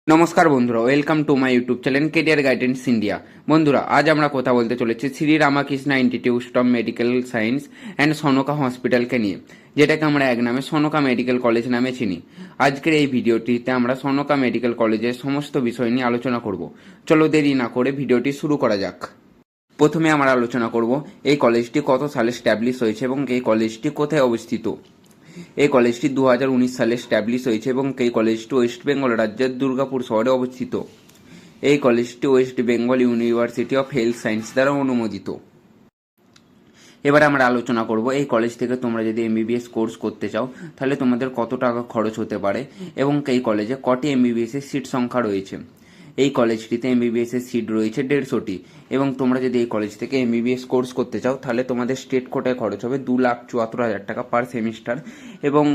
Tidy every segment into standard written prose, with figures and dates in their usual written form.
নমস্কার বন্ধুরা, welcome to my YouTube channel career guidance India. বন্ধুরা, আজ আমরা কথা বলতে চলেছি Shri Ramakrishna institute of medical science and Sanaka হসপিটালকে নিয়ে, যেটাকে আমরা এক নামে সনকা মেডিকেল কলেজ নামে চিনি। আজকের এই ভিডিওটিতে আমরা সনকা মেডিকেল কলেজের সমস্ত বিষয় নিয়ে আলোচনা করব। চলো দেরি না করে ভিডিওটি শুরু করা যাক। প্রথমে আমরা আলোচনা করব এই কলেজটি কত সালে স্ট্যাবলিশ হয়েছে এবং এই কলেজটি কোথায় অবস্থিত। এই কলেজটি 2019 সালে স্ট্যাবলিশ হয়েছে এবং এই কলেজটি ওয়েস্ট বেঙ্গল রাজ্যের দুর্গাপুর শহরে অবস্থিত। এই কলেজটি West Bengal university of health science দ্বারা অনুমোদিত। এবার আমরা আলোচনা করব এই কলেজ থেকে তোমরা যদি এমবিবিএস কোর্স করতে চাও তাহলে তোমাদের কত টাকা খরচ হতে পারে এবং এই কলেজে কটি এমবিবিএস এর সিট সংখ্যা রয়েছে। এই কলেজটিতে এমবিবিএস এর সিট রয়েছে 150টি এবং তোমরা যদি এই কলেজ থেকে এমবিবিএস কোর্স করতে চাও তাহলে তোমাদের স্টেট কোটায় খরচ হবে 2,74,000 টাকা পার সেমিস্টার এবং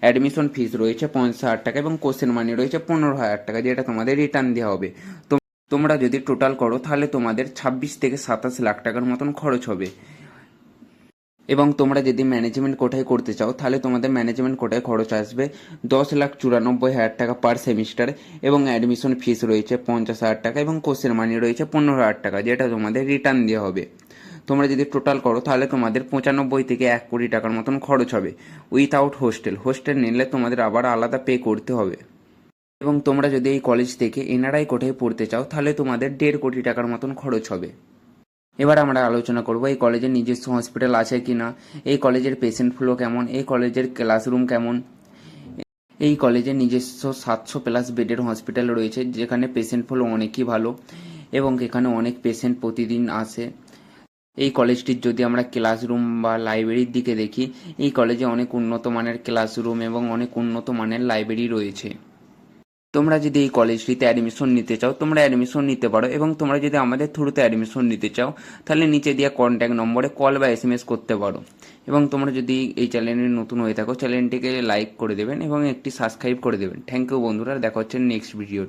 অ্যাডমিশন ফিস রয়েছে 50,000 টাকা এবং কোশ্চেন মানি রয়েছে 15,000 টাকা, যেটা তোমাদের রিটার্ন দেওয়া হবে। তোমরা যদি টোটাল করো তাহলে তোমাদের 26 থেকে 27 লাখ টাকার মতন খরচ হবে। এবং তোমরা যদি ম্যানেজমেন্ট কোটায় করতে চাও তাহলে তোমাদের ম্যানেজমেন্ট কোটায় খরচ আসবে 10,94,000 টাকা পার সেমিস্টার এবং অ্যাডমিশন ফিস রয়েছে 50,000 টাকা এবং কোর্সের মানি রয়েছে 15,000 টাকা, যেটা তোমাদের রিটার্ন দেওয়া হবে। তোমরা যদি টোটাল করো তাহলে তোমাদের 95 থেকে 1 কোটি টাকার মতন খরচ হবে উইথাউট হোস্টেল নিলে তোমাদের আবার আলাদা পে করতে হবে। এবং তোমরা যদি এই কলেজ থেকে এনআরআই কোটায় পড়তে চাও তাহলে তোমাদের 1.5 কোটি টাকার মতন খরচ হবে। এবার আমরা আলোচনা করব এই কলেজের নিজস্ব হসপিটাল আছে কিনা, এই কলেজের পেশেন্ট ফ্লো কেমন, এই কলেজের ক্লাসরুম কেমন। এই কলেজে নিজস্ব 700+ বেডের হসপিটাল রয়েছে, যেখানে পেশেন্ট ফ্লো অনেকই ভালো এবং এখানে অনেক পেশেন্ট প্রতিদিন আসে। এই কলেজটির যদি আমরা ক্লাসরুম বা লাইব্রেরির দিকে দেখি, এই কলেজে অনেক উন্নত মানের ক্লাসরুম এবং অনেক উন্নত মানের লাইব্রেরি রয়েছে। তোমরা যদি এই কলেজটিতে অ্যাডমিশন নিতে চাও তোমরা অ্যাডমিশন নিতে পারো এবং তোমরা যদি আমাদের থ্রুতে অ্যাডমিশন নিতে চাও তাহলে নিচে দেওয়া কন্ট্যাক্ট নম্বরে কল বা এসএমএস করতে পারো। এবং তোমরা যদি এই চ্যানেলে নতুন হয়ে থাকো চ্যানেলটিকে লাইক করে দেবেন এবং একটি সাবস্ক্রাইব করে দেবেন। থ্যাংক ইউ বন্ধুরা, দেখা হচ্ছে নেক্সট ভিডিও।